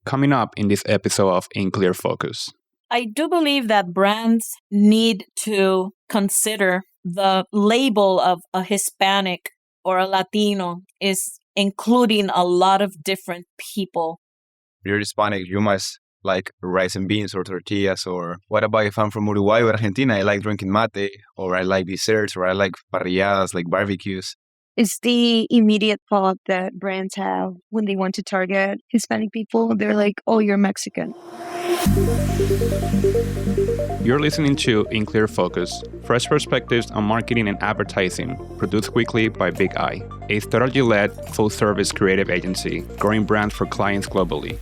Coming up in this episode of In Clear Focus. I do believe that brands need to consider the label of a Hispanic or a Latino is including a lot of different people. If you're Hispanic, you must like rice and beans or tortillas. Or what about if I'm from Uruguay or Argentina? I like drinking mate, or I like desserts, or I like parrilladas, like barbecues. It's the immediate thought that brands have when they want to target Hispanic people. They're like, oh, you're Mexican. You're listening to In Clear Focus, fresh perspectives on marketing and advertising, produced weekly by Bigeye, a strategy-led, full-service creative agency growing brands for clients globally.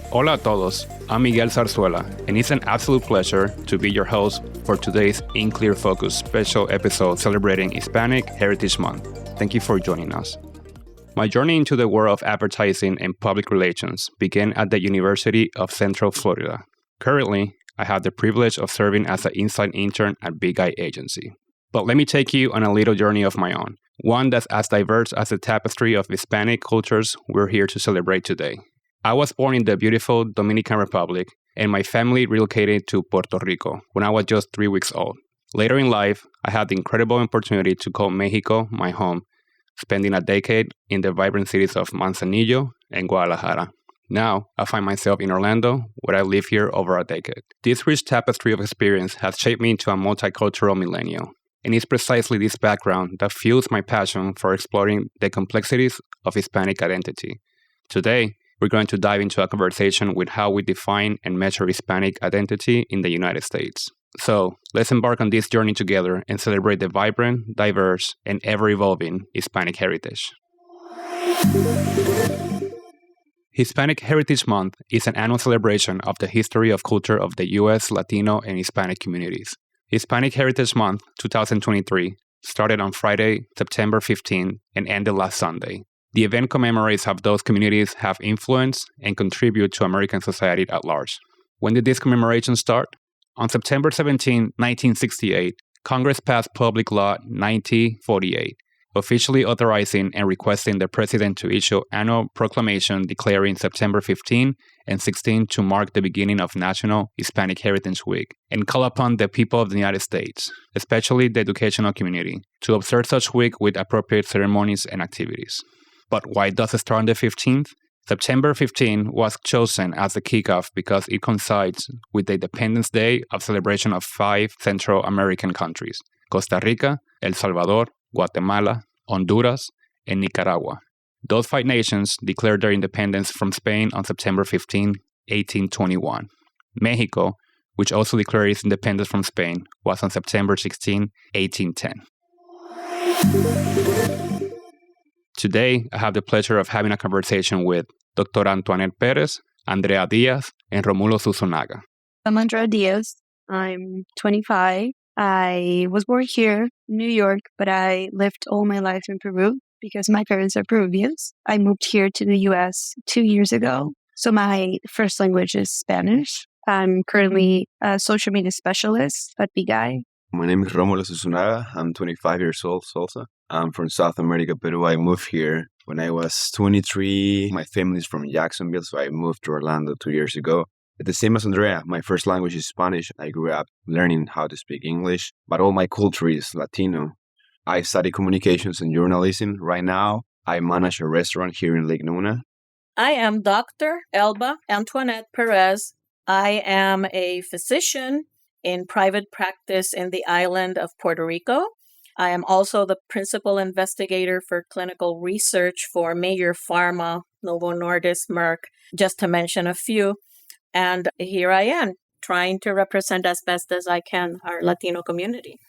Hola a todos, I'm Miguel Zarzuela, and it's an absolute pleasure to be your host for today's In Clear Focus special episode celebrating Hispanic Heritage Month. Thank you for joining us. My journey into the world of advertising and public relations began at the University of Central Florida. Currently, I have the privilege of serving as an inside intern at Bigeye agency. But let me take you on a little journey of my own, one that's as diverse as the tapestry of Hispanic cultures we're here to celebrate today. I was born in the beautiful Dominican Republic, and my family relocated to Puerto Rico when I was just 3 weeks old. Later in life, I had the incredible opportunity to call Mexico my home, spending a decade in the vibrant cities of Manzanillo and Guadalajara. Now, I find myself in Orlando, where I live here over a decade. This rich tapestry of experience has shaped me into a multicultural millennial, and it's precisely this background that fuels my passion for exploring the complexities of Hispanic identity. Today, we're going to dive into a conversation with how we define and measure Hispanic identity in the United States. So, let's embark on this journey together and celebrate the vibrant, diverse, and ever-evolving Hispanic heritage. Hispanic Heritage Month is an annual celebration of the history of culture of the US, Latino, and Hispanic communities. Hispanic Heritage Month 2023 started on Friday, September 15, and ended last Sunday. The event commemorates how those communities have influenced and contribute to American society at large. When did this commemoration start? On September 17, 1968, Congress passed Public Law 9048, officially authorizing and requesting the president to issue annual proclamation declaring September 15 and 16 to mark the beginning of National Hispanic Heritage Week, and call upon the people of the United States, especially the educational community, to observe such week with appropriate ceremonies and activities. But why does it start on the 15th? September 15 was chosen as the kickoff because it coincides with the Independence Day of celebration of 5 Central American countries: Costa Rica, El Salvador, Guatemala, Honduras, and Nicaragua. Those 5 nations declared their independence from Spain on September 15, 1821. Mexico, which also declared its independence from Spain, was on September 16, 1810. Today, I have the pleasure of having a conversation with Dr. Antoinette Perez, Andrea Diaz, and Romulo Zuzunaga. I'm Andrea Diaz. I'm 25. I was born here in New York, but I lived all my life in Peru because my parents are Peruvians. I moved here to the US 2 years ago. So my first language is Spanish. I'm currently a social media specialist at Bigeye. My name is Romulo Zuzunaga. I'm 25 years old also. I'm from South America, Peru. I moved here when I was 23. My family is from Jacksonville, so I moved to Orlando 2 years ago. The same as Andrea, my first language is Spanish. I grew up learning how to speak English, but all my culture is Latino. I study communications and journalism. Right now, I manage a restaurant here in Lake Nona. I am Dr. Elba Antoinette Perez. I am a physician in private practice in the island of Puerto Rico. I am also the principal investigator for clinical research for Major Pharma, Novo Nordisk, Merck, just to mention a few. And here I am, trying to represent as best as I can our Latino community.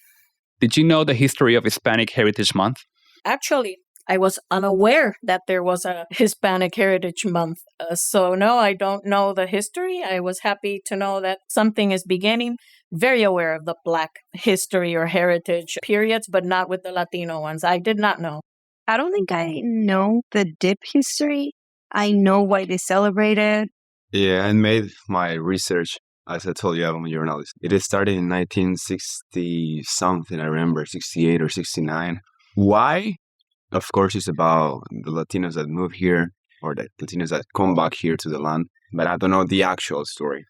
Did you know the history of Hispanic Heritage Month? Actually, I was unaware that there was a Hispanic Heritage Month. So no, I don't know the history. I was happy to know that something is beginning. Very aware of the Black history or heritage periods, but not with the Latino ones. I did not know. I don't think I know the dip history. I know why they celebrate it. Yeah, I made my research. As I told you, I'm a journalist. It started in 1960-something, I remember, 68 or 69. Why? Of course, it's about the Latinos that move here or the Latinos that come back here to the land. but I don't know the actual story.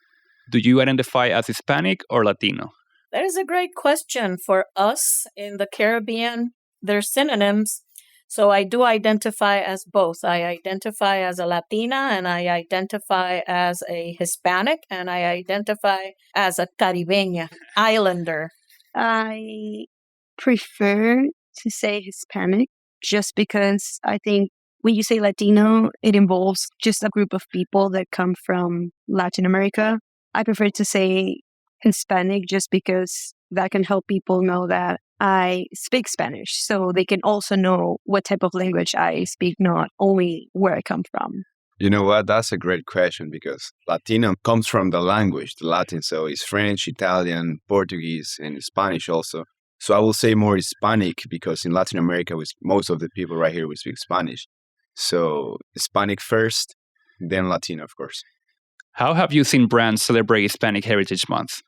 Do you identify as Hispanic or Latino? That is a great question. For us in the Caribbean, they're synonyms. So I do identify as both. I identify as a Latina and I identify as a Hispanic and I identify as a Caribeña, islander. I prefer to say Hispanic just because I think when you say Latino, it involves just a group of people that come from Latin America. I prefer to say Hispanic just because that can help people know that I speak Spanish. So they can also know what type of language I speak, not only where I come from. You know what? That's a great question because Latino comes from the language, the Latin. So it's French, Italian, Portuguese, and Spanish also. So I will say more Hispanic because in Latin America, most of the people right here, we speak Spanish. So Hispanic first, then Latino, of course. How have you seen brands celebrate Hispanic Heritage Month?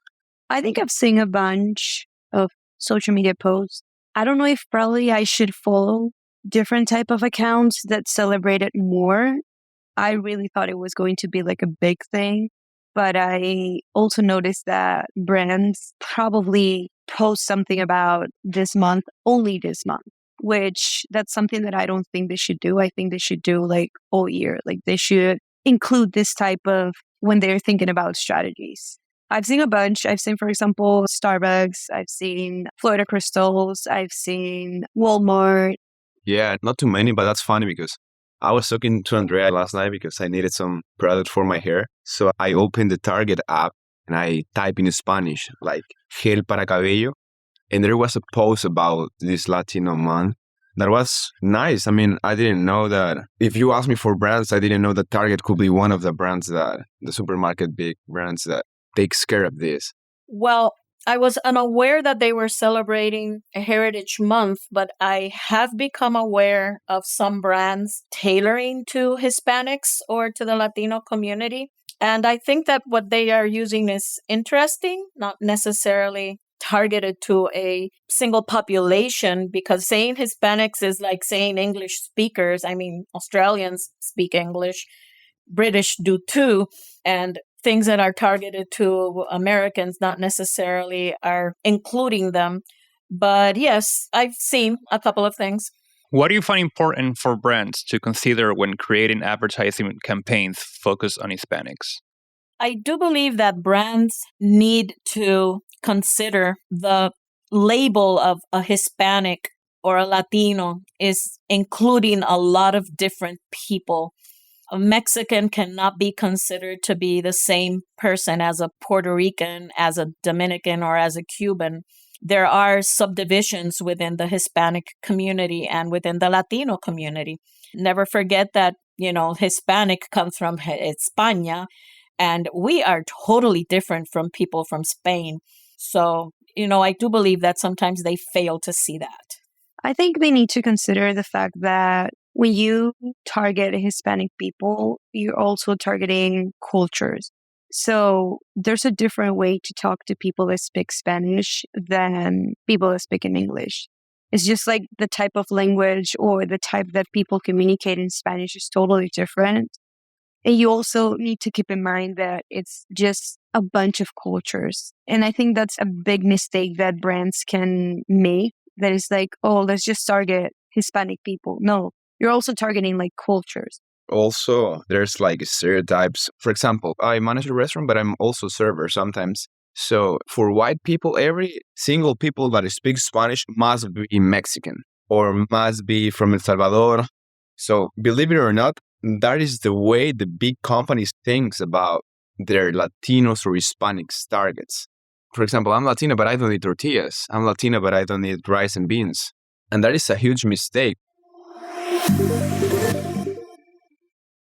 I think I've seen a bunch of social media posts. I don't know if probably I should follow different type of accounts that celebrate it more. I really thought it was going to be like a big thing, but I also noticed that brands probably post something about this month, only this month, which that's something that I don't think they should do. I think they should do like all year. Like they should include this type of when they're thinking about strategies. I've seen a bunch. I've seen, for example, Starbucks. I've seen Florida Crystals. I've seen Walmart. Yeah, not too many, but that's funny because I was talking to Andrea last night because I needed some product for my hair. So I opened the Target app and I type in Spanish, like gel para cabello. And there was a post about this Latino month that was nice. I mean, I didn't know that. If you ask me for brands, I didn't know that Target could be one of the brands that, the supermarket big brands that takes care of this. Well, I was unaware that they were celebrating a Heritage Month, but I have become aware of some brands tailoring to Hispanics or to the Latino community. And I think that what they are using is interesting, not necessarily targeted to a single population, because saying Hispanics is like saying English speakers. I mean, Australians speak English, British do too, and things that are targeted to Americans not necessarily are including them. But yes, I've seen a couple of things. What do you find important for brands to consider when creating advertising campaigns focused on Hispanics? I do believe that brands need to consider the label of a Hispanic or a Latino is including a lot of different people. A Mexican cannot be considered to be the same person as a Puerto Rican, as a Dominican, or as a Cuban. There are subdivisions within the Hispanic community and within the Latino community. Never forget that, Hispanic comes from España, and we are totally different from people from Spain. So, I do believe that sometimes they fail to see that. I think they need to consider the fact that when you target Hispanic people, you're also targeting cultures. So there's a different way to talk to people that speak Spanish than people that speak in English. It's just like the type of language or the type that people communicate in Spanish is totally different. And you also need to keep in mind that it's just a bunch of cultures. And I think that's a big mistake that brands can make. That is like, oh, let's just target Hispanic people. No, you're also targeting like cultures. Also, there's like stereotypes. For example, I manage a restaurant, but I'm also a server sometimes. So for white people, every single people that speaks Spanish must be Mexican or must be from El Salvador. So believe it or not, that is the way the big companies think about their Latinos or Hispanics targets. For example, I'm Latino, but I don't need tortillas. I'm Latino, but I don't need rice and beans. And that is a huge mistake.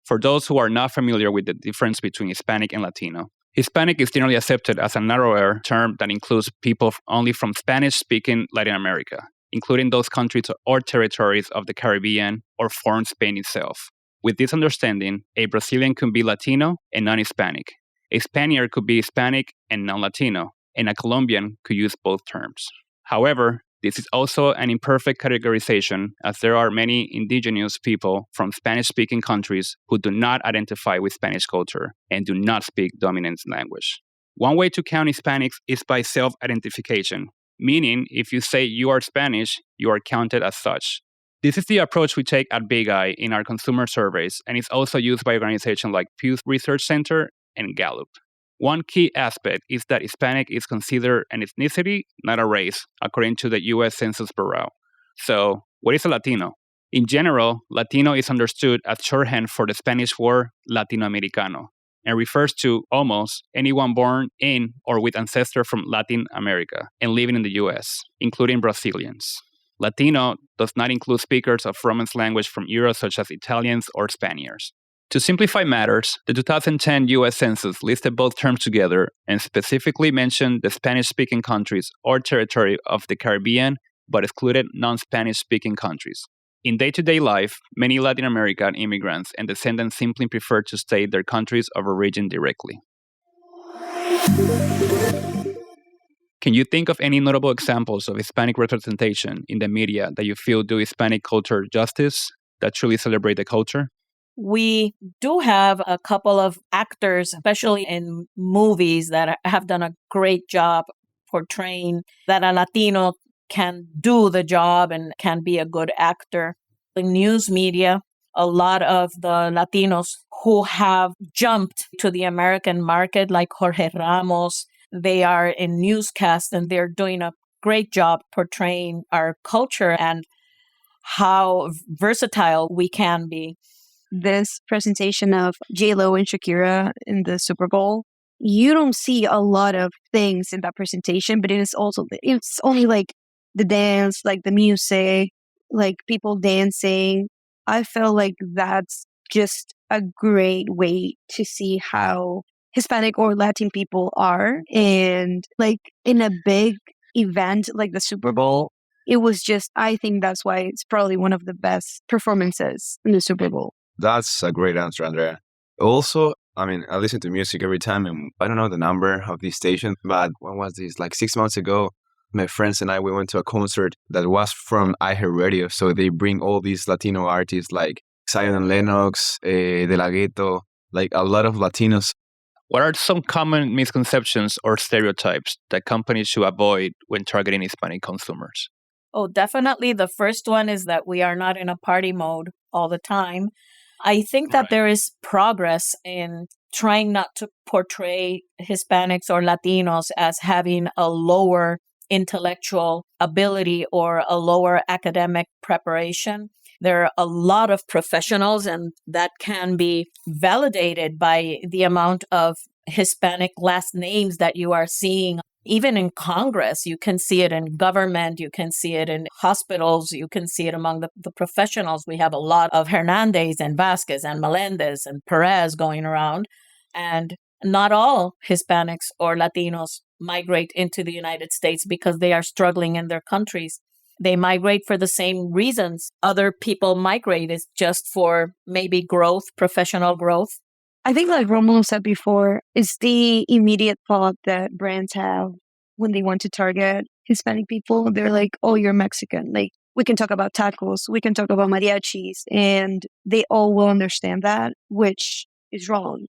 For those who are not familiar with the difference between Hispanic and Latino, Hispanic is generally accepted as a narrower term that includes people only from Spanish-speaking Latin America, including those countries or territories of the Caribbean or foreign Spain itself. With this understanding, a Brazilian could be Latino and non-Hispanic. A Spaniard could be Hispanic and non-Latino, and a Colombian could use both terms. However, This is also an imperfect categorization, as there are many indigenous people from Spanish-speaking countries who do not identify with Spanish culture and do not speak dominant language. One way to count Hispanics is by self-identification, meaning if you say you are Spanish, you are counted as such. This is the approach we take at Bigeye in our consumer surveys, and it's also used by organizations like Pew Research Center and Gallup. One key aspect is that Hispanic is considered an ethnicity, not a race, according to the US Census Bureau. So, what is a Latino? In general, Latino is understood as shorthand for the Spanish word Latinoamericano, and refers to almost anyone born in or with ancestors from Latin America and living in the US, including Brazilians. Latino does not include speakers of Romance language from Europe such as Italians or Spaniards. To simplify matters, the 2010 US Census listed both terms together and specifically mentioned the Spanish-speaking countries or territory of the Caribbean, but excluded non-Spanish-speaking countries. In day-to-day life, many Latin American immigrants and descendants simply prefer to state their countries of origin directly. Can you think of any notable examples of Hispanic representation in the media that you feel do Hispanic culture justice, that truly celebrate the culture? We do have a couple of actors, especially in movies, that have done a great job portraying that a Latino can do the job and can be a good actor. The news media, a lot of the Latinos who have jumped to the American market, like Jorge Ramos, they are in newscasts and they're doing a great job portraying our culture and how versatile we can be. This presentation of J-Lo and Shakira in the Super Bowl, you don't see a lot of things in that presentation, but it's only like the dance, like the music, like people dancing. I feel like that's just a great way to see how Hispanic or Latin people are. And like in a big event like the Super Bowl, it was just, I think that's why it's probably one of the best performances in the Super Bowl. That's a great answer, Andrea. Also, I mean, I listen to music every time, and I don't know the number of this station, but when was this? Like 6 months ago, my friends and I, we went to a concert that was from iHeartRadio. So they bring all these Latino artists like Zion and Lennox, De La Ghetto, like a lot of Latinos. What are some common misconceptions or stereotypes that companies should avoid when targeting Hispanic consumers? Oh, definitely. The first one is that we are not in a party mode all the time. I think that there is progress in trying not to portray Hispanics or Latinos as having a lower intellectual ability or a lower academic preparation. There are a lot of professionals, and that can be validated by the amount of Hispanic last names that you are seeing. Even in Congress, you can see it in government, you can see it in hospitals, you can see it among the professionals. We have a lot of Hernandez and Vasquez and Melendez and Perez going around. And not all Hispanics or Latinos migrate into the United States because they are struggling in their countries. They migrate for the same reasons other people migrate, is just for maybe growth, professional growth. I think, like Romulo said before, it's the immediate thought that brands have when they want to target Hispanic people. They're like, oh, you're Mexican. Like, we can talk about tacos, we can talk about mariachis, and they all will understand that, which is wrong.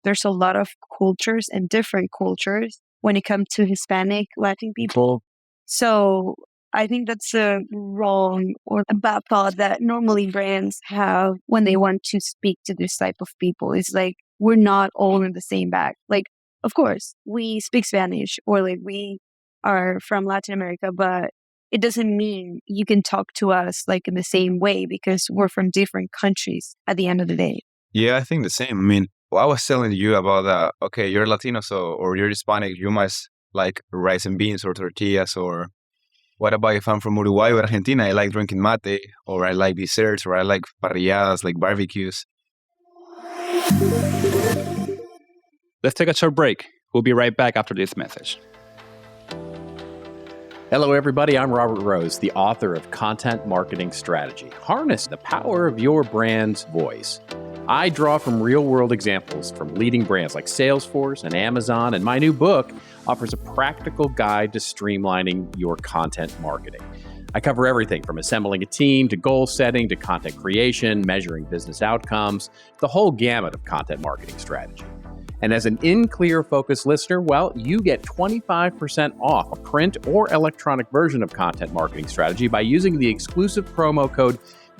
There's a lot of cultures and different cultures when it comes to Hispanic, Latin people. So I think that's a wrong or a bad thought that normally brands have when they want to speak to this type of people. It's like, we're not all in the same bag. Like, of course, we speak Spanish or like we are from Latin America, but it doesn't mean you can talk to us like in the same way because we're from different countries at the end of the day. Yeah, I think the same. I mean, I was telling you about that. Okay, you're Latino, or you're Hispanic, you must like rice and beans or tortillas, or what about if I'm from Uruguay or Argentina? I like drinking mate, or I like desserts, or I like parrilladas, like barbecues. Let's take a short break. We'll be right back after this message. Hello, everybody. I'm Robert Rose, the author of Content Marketing Strategy. Harness the power of your brand's voice. I draw from real-world examples from leading brands like Salesforce and Amazon, and my new book offers a practical guide to streamlining your content marketing. I cover everything from assembling a team to goal setting to content creation, measuring business outcomes, the whole gamut of content marketing strategy. And as an In Clear Focus listener, well, you get 25% off a print or electronic version of Content Marketing Strategy by using the exclusive promo code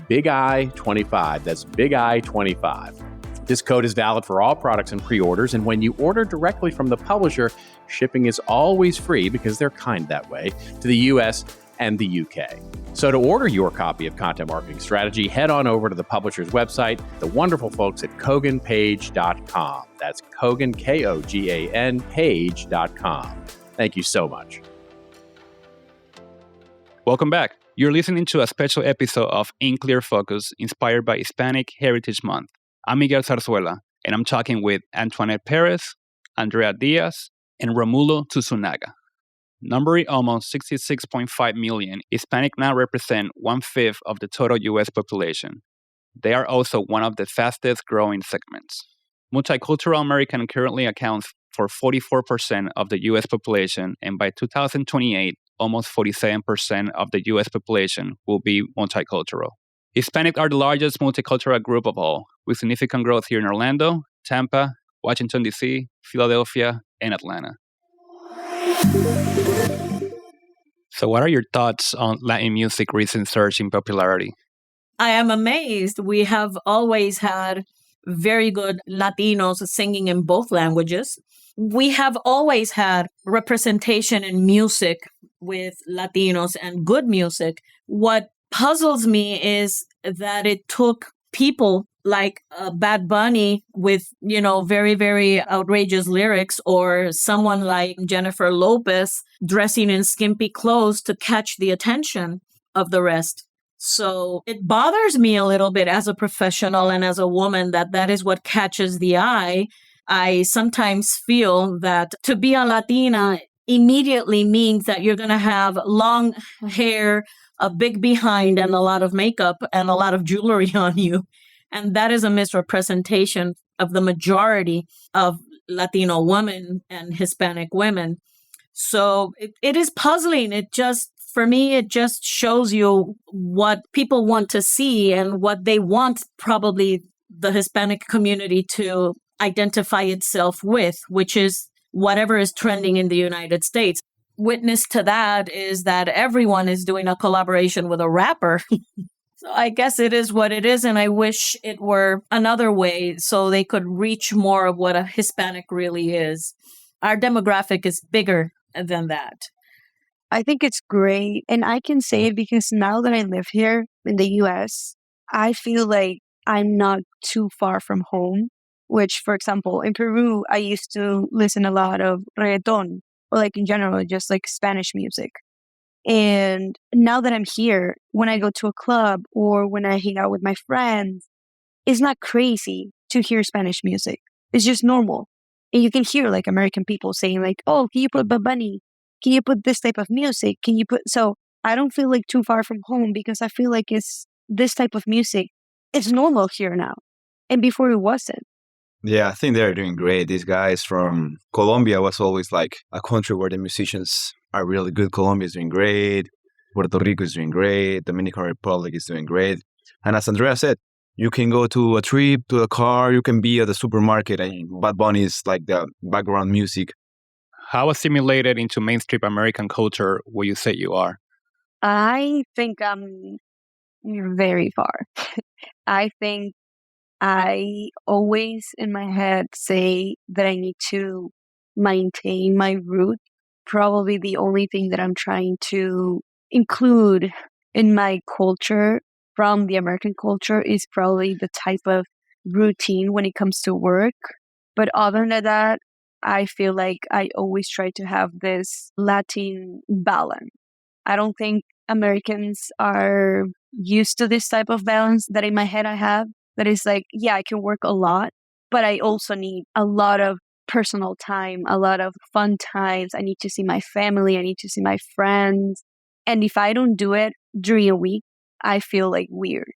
Bigeye25. That's Bigeye25. This code is valid for all products and pre-orders, and when you order directly from the publisher, shipping is always free because they're kind that way to the US and the UK. So to order your copy of Content Marketing Strategy, head on over to the publisher's website, the wonderful folks at koganpage.com. That's Kogan, Kogan, page.com. Thank you so much. Welcome back. You're listening to a special episode of In Clear Focus inspired by Hispanic Heritage Month. I'm Miguel Zarzuela, and I'm talking with Antoinette Perez, Andrea Diaz, and Romulo Zuzunaga. Numbering almost 66.5 million, Hispanic now represent 1/5 of the total U.S. population. They are also one of the fastest growing segments. Multicultural American currently accounts for 44% of the U.S. population, and by 2028, almost 47% of the U.S. population will be multicultural. Hispanic are the largest multicultural group of all, with significant growth here in Orlando, Tampa, Washington, D.C., Philadelphia, and Atlanta. So what are your thoughts on Latin music recent surge in popularity? I am amazed. We have always had very good Latinos singing in both languages. We have always had representation in music with Latinos and good music. What puzzles me is that it took people like Bad Bunny with, very, very outrageous lyrics, or someone like Jennifer Lopez dressing in skimpy clothes to catch the attention of the rest. So it bothers me a little bit as a professional and as a woman that is what catches the eye. I sometimes feel that to be a Latina immediately means that you're going to have long hair, a big behind, and a lot of makeup and a lot of jewelry on you. And that is a misrepresentation of the majority of Latino women and Hispanic women. So it is puzzling. For me, it just shows you what people want to see and what they want probably the Hispanic community to identify itself with, which is whatever is trending in the United States. Witness to that is that everyone is doing a collaboration with a rapper. So I guess it is what it is, and I wish it were another way so they could reach more of what a Hispanic really is. Our demographic is bigger than that. I think it's great. And I can say it because now that I live here in the US, I feel like I'm not too far from home, which, for example, in Peru, I used to listen a lot of reggaeton, or like in general, just like Spanish music. And now that I'm here, when I go to a club or when I hang out with my friends, it's not crazy to hear Spanish music. It's just normal. And you can hear like American people saying like, oh, can you put Bad Bunny? Can you put this type of music? So I don't feel like too far from home because I feel like it's this type of music. It's normal here now. And before it wasn't. Yeah, I think they're doing great. These guys from Colombia was always like a country where the musicians are really good. Colombia is doing great. Puerto Rico is doing great. Dominican Republic is doing great. And as Andrea said, you can go to a trip, to a car, you can be at the supermarket, and Bad Bunny is like the background music. How assimilated into mainstream American culture will you say you are? I think I'm very far. I think I always in my head say that I need to maintain my root. Probably the only thing that I'm trying to include in my culture from the American culture is probably the type of routine when it comes to work. But other than that, I feel like I always try to have this Latin balance. I don't think Americans are used to this type of balance that in my head I have. That is like, yeah, I can work a lot, but I also need a lot of personal time, a lot of fun times. I need to see my family. I need to see my friends. And if I don't do it during a week, I feel like weird.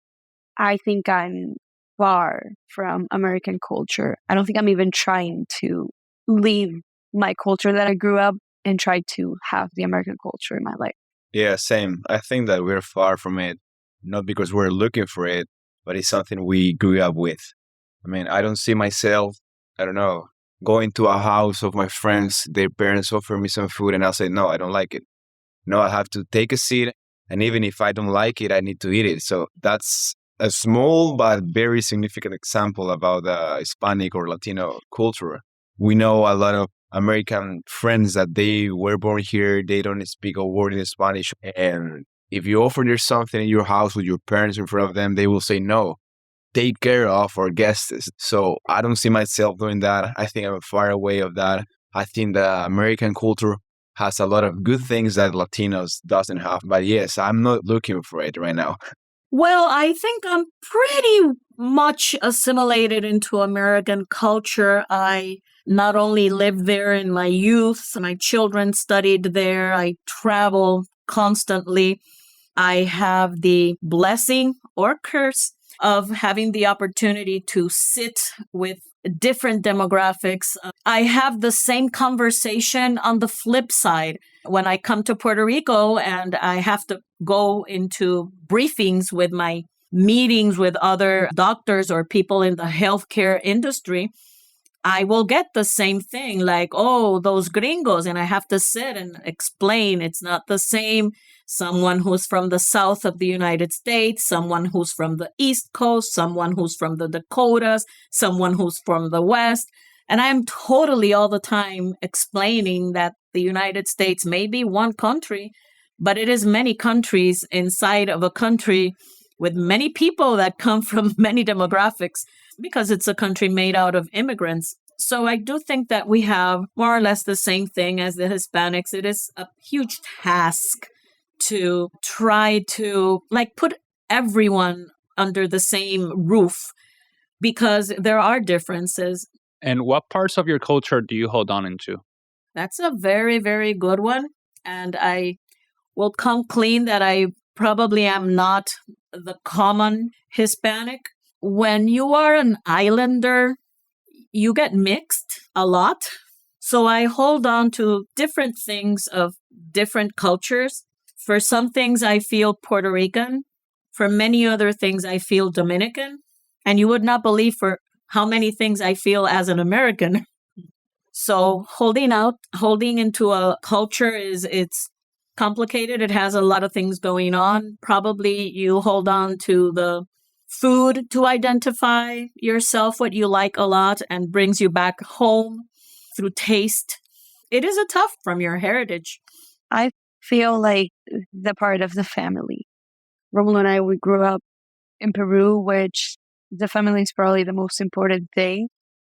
I think I'm far from American culture. I don't think I'm even trying to leave my culture that I grew up and try to have the American culture in my life. Yeah, same. I think that we're far from it, not because we're looking for it, but it's something we grew up with. I mean, I don't see myself, I don't know, going to a house of my friends, their parents offer me some food, and I'll say, no, I don't like it. No, I have to take a seat. And even if I don't like it, I need to eat it. So that's a small but very significant example about the Hispanic or Latino culture. We know a lot of American friends that they were born here, they don't speak a word in Spanish. And if you offer them something in your house with your parents in front of them, they will say no. Take care of our guests. So I don't see myself doing that. I think I'm far away of that. I think the American culture has a lot of good things that Latinos doesn't have. But yes, I'm not looking for it right now. Well, I think I'm pretty much assimilated into American culture. I not only lived there in my youth, my children studied there, I travel constantly. I have the blessing or curse of having the opportunity to sit with different demographics. I have the same conversation on the flip side. When I come to Puerto Rico and I have to go into briefings with my meetings with other doctors or people in the healthcare industry, I will get the same thing like, oh, those gringos. And I have to sit and explain it's not the same. Someone who's from the south of the United States, someone who's from the East Coast, someone who's from the Dakotas, someone who's from the West. And I'm totally all the time explaining that the United States may be one country, but it is many countries inside of a country with many people that come from many demographics because it's a country made out of immigrants. So I do think that we have more or less the same thing as the Hispanics. It is a huge task to try to put everyone under the same roof because there are differences. And what parts of your culture do you hold on into? That's a very, very good one. And I will come clean that I probably am not the common Hispanic. When you are an islander, you get mixed a lot. So I hold on to different things of different cultures. For some things, I feel Puerto Rican. For many other things, I feel Dominican. And you would not believe for how many things I feel as an American. So holding into a culture it's complicated. It has a lot of things going on. Probably you hold on to the food to identify yourself, what you like a lot, and brings you back home through taste. It is a tough from your heritage. I feel like the part of the family. Romulo and I, we grew up in Peru, which the family is probably the most important thing.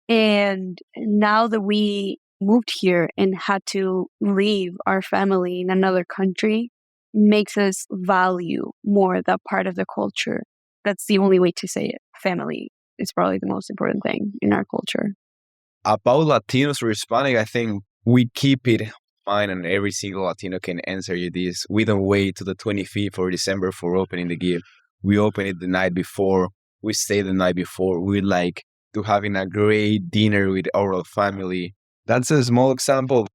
And now that we moved here and had to leave our family in another country, makes us value more that part of the culture. That's the only way to say it. Family is probably the most important thing in our culture. About Latinos or Hispanic, I think we keep it fine and every single Latino can answer you this. We don't wait to the 25th of December for opening the gift. We open it the night before. We stay the night before. We like to having a great dinner with our family. That's a small example.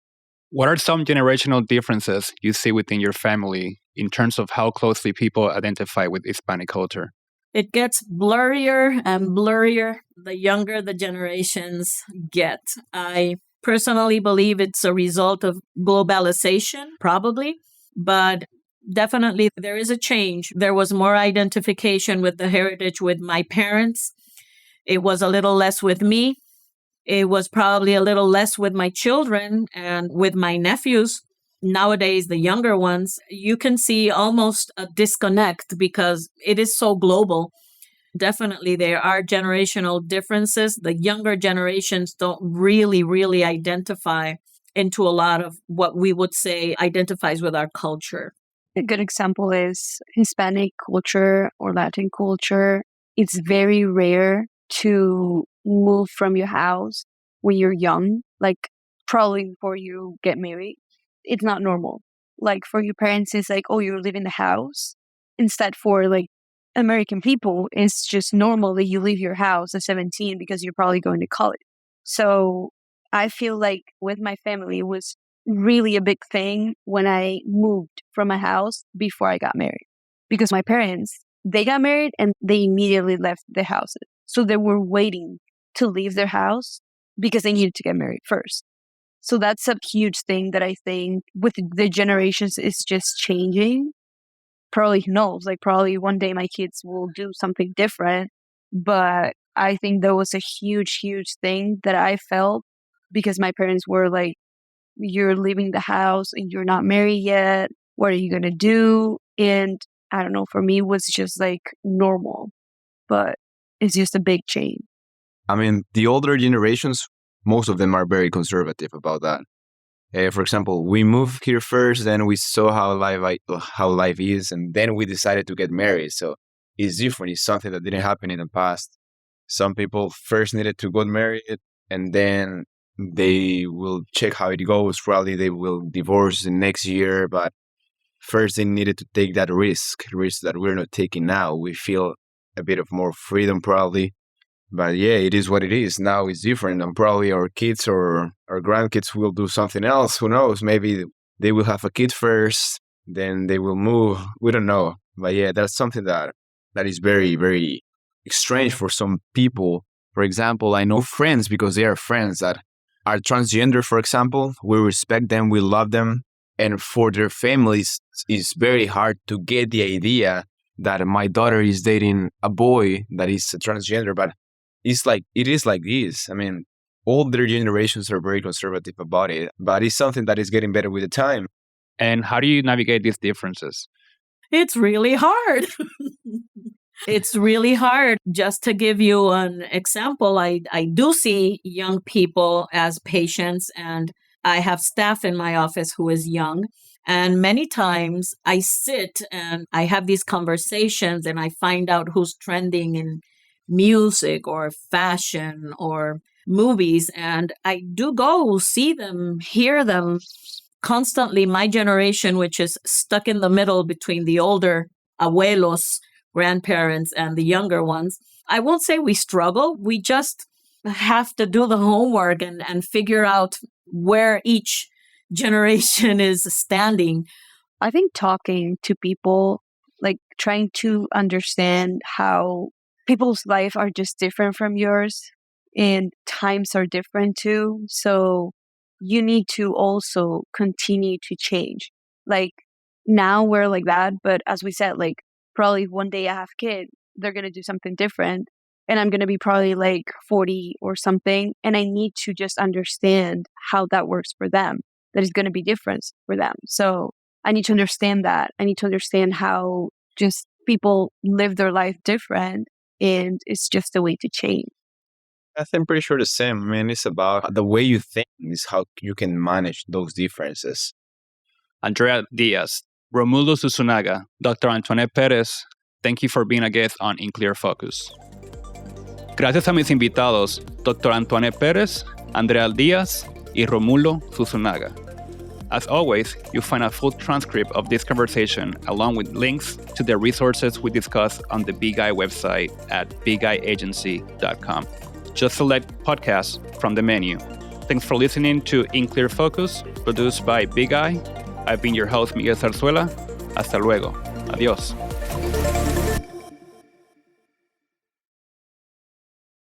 What are some generational differences you see within your family in terms of how closely people identify with Hispanic culture? It gets blurrier and blurrier the younger the generations get. I personally believe it's a result of globalization, probably, but definitely there is a change. There was more identification with the heritage with my parents. It was a little less with me. It was probably a little less with my children and with my nephews. Nowadays, the younger ones, you can see almost a disconnect because it is so global. Definitely, there are generational differences. The younger generations don't really identify into a lot of what we would say identifies with our culture. A good example is Hispanic culture or Latin culture. It's very rare to move from your house when you're young, like probably before you get married. It's not normal. Like for your parents, it's like, oh, you're leaving the house. Instead for like American people, it's just normal that you leave your house at 17 because you're probably going to college. So I feel like with my family, it was really a big thing when I moved from my house before I got married. Because my parents, they got married and they immediately left their houses. So they were waiting to leave their house because they needed to get married first. So that's a huge thing that I think with the generations is just changing. Probably who knows, like probably one day my kids will do something different. But I think that was a huge, huge thing that I felt because my parents were like, you're leaving the house and you're not married yet. What are you going to do? And I don't know, for me, it was just like normal, but it's just a big change. I mean, the older generations, most of them are very conservative about that. For example, we moved here first, then we saw how life is, and then we decided to get married. So it's different. It's something that didn't happen in the past. Some people first needed to get married, and then they will check how it goes. Probably they will divorce the next year, but first they needed to take that risk that we're not taking now. We feel a bit of more freedom probably. But yeah, it is what it is. Now it's different, and probably our kids or our grandkids will do something else. Who knows? Maybe they will have a kid first, then they will move. We don't know. But yeah, that's something that is very, very strange for some people. For example, I know friends, because they are friends that are transgender, for example. We respect them, we love them. And for their families, it's very hard to get the idea that my daughter is dating a boy that is a transgender. But it is like this. I mean, older generations are very conservative about it, but it's something that is getting better with the time. And how do you navigate these differences? It's really hard. It's really hard. Just to give you an example, I do see young people as patients, and I have staff in my office who is young. And many times I sit and I have these conversations and I find out who's trending in music or fashion or movies. And I do go see them, hear them constantly. My generation, which is stuck in the middle between the older abuelos, grandparents, and the younger ones, I won't say we struggle. We just have to do the homework and figure out where each generation is standing. I think talking to people, like trying to understand how people's life are just different from yours and times are different too. So you need to also continue to change. Like now we're like that, but as we said, like probably one day I have kids, they're going to do something different. And I'm going to be probably like 40 or something. And I need to just understand how that works for them. That is going to be different for them. So I need to understand that. I need to understand how just people live their life different. And it's just a way to change. I think I'm pretty sure the same. I mean, it's about the way you think is how you can manage those differences. Andrea Diaz, Romulo Zuzunaga, Dr. Antoinette Perez, thank you for being a guest on In Clear Focus. Gracias a mis invitados, Dr. Antoinette Perez, Andrea Diaz, y Romulo Zuzunaga. As always, you'll find a full transcript of this conversation along with links to the resources we discussed on the Bigeye website at bigeyeagency.com. Just select podcasts from the menu. Thanks for listening to In Clear Focus, produced by Bigeye. I've been your host, Miguel Zarzuela. Hasta luego. Adiós.